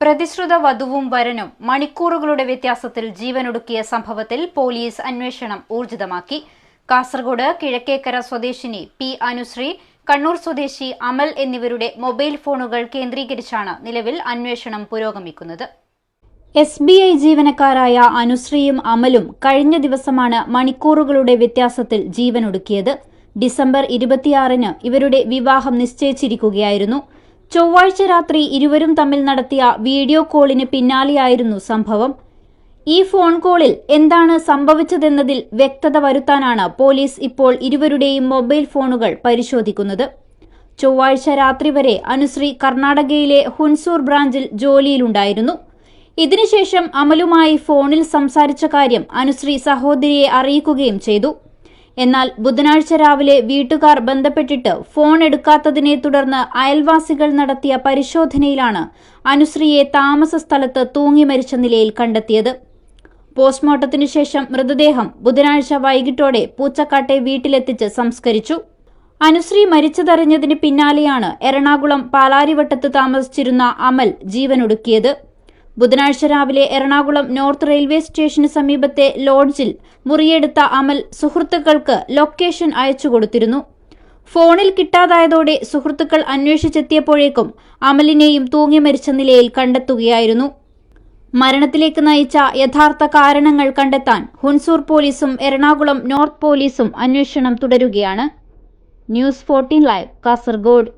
പ്രതിശ്രുത വധുവും വരനും മണിക്കൂറുകളുടെ വ്യത്യാസത്തിൽ ജീവനൊടുക്കിയ സംഭവത്തിൽ പോലീസ് അന്വേഷണം ഊർജിതമാക്കി. കാസർഗോഡ് കിഴക്കേക്കര സ്വദേശിനി പി അനുശ്രീ, കണ്ണൂർ സ്വദേശി അമൽ എന്നിവരുടെ മൊബൈൽ ഫോണുകൾ കേന്ദ്രീകരിച്ചാണ് നിലവിൽ അന്വേഷണം പുരോഗമിക്കുന്നത്. SBI ജീവനക്കാരായ അനുശ്രീയും അമലും കഴിഞ്ഞ ദിവസമാണ് മണിക്കൂറുകളുടെ വ്യത്യാസത്തിൽ ജീവനൊടുക്കിയത്. ഡിസംബർ 26-ന് ഇവരുടെ വിവാഹം നിശ്ചയിച്ചിരിക്കുകയായിരുന്നു. ചൊവ്വാഴ്ച രാത്രി ഇരുവരും തമ്മിൽ നടത്തിയ വീഡിയോ കോളിന് പിന്നാലെയായിരുന്നു സംഭവം. ഈ ഫോൺ കോളിൽ എന്താണ് സംഭവിച്ചതെന്നതിൽ വ്യക്തത വരുത്താനാണ് പോലീസ് ഇപ്പോൾ ഇരുവരുടെയും മൊബൈൽ ഫോണുകൾ പരിശോധിക്കുന്നത്. ചൊവ്വാഴ്ച രാത്രി വരെ അനുശ്രീ കർണാടകയിലെ ഹുൻസൂർ ബ്രാഞ്ചിൽ ജോലിയിലുണ്ടായിരുന്നു. ഇതിനുശേഷം അമലുമായി ഫോണിൽ സംസാരിച്ച കാര്യം അനുശ്രീ സഹോദരിയെ അറിയിക്കുകയും ചെയ്തു. എന്നാൽ ബുധനാഴ്ച രാവിലെ വീട്ടുകാർ ബന്ധപ്പെട്ടിട്ട് ഫോൺ എടുക്കാത്തതിനെ തുടർന്ന് അയൽവാസികൾ നടത്തിയ പരിശോധനയിലാണ് അനുശ്രീയെ താമസ സ്ഥലത്ത് തൂങ്ങി മരിച്ച നിലയിൽ കണ്ടെത്തിയത്. പോസ്റ്റ്മോർട്ടത്തിനു ശേഷം മൃതദേഹം ബുധനാഴ്ച വൈകിട്ടോടെ പൂച്ചക്കാട്ടെ വീട്ടിലെത്തിച്ച് സംസ്കരിച്ചു. അനുശ്രീ മരിച്ചതറിഞ്ഞതിന് പിന്നാലെയാണ് എറണാകുളം പാലാരിവട്ടത്ത് താമസിച്ചിരുന്ന അമൽ ജീവനൊടുക്കിയത്. ബുധനാഴ്ച രാവിലെ എറണാകുളം നോർത്ത് റെയിൽവേ സ്റ്റേഷന് സമീപത്തെ ലോഡ്ജിൽ മുറിയെടുത്ത അമൽ സുഹൃത്തുക്കൾക്ക് ലൊക്കേഷൻ അയച്ചുകൊടുത്തിരുന്നു. ഫോണിൽ കിട്ടാതായതോടെ സുഹൃത്തുക്കൾ അന്വേഷിച്ചെത്തിയപ്പോഴേക്കും അമലിനെയും തൂങ്ങി മരിച്ച നിലയിൽ കണ്ടെത്തുകയായിരുന്നു. മരണത്തിലേക്ക് നയിച്ച യഥാർത്ഥ കാരണങ്ങൾ കണ്ടെത്താൻ ഹുൻസൂർ പോലീസും എറണാകുളം നോർത്ത് പോലീസും അന്വേഷണം തുടരുകയാണ്. News 14 live, Kasaragod.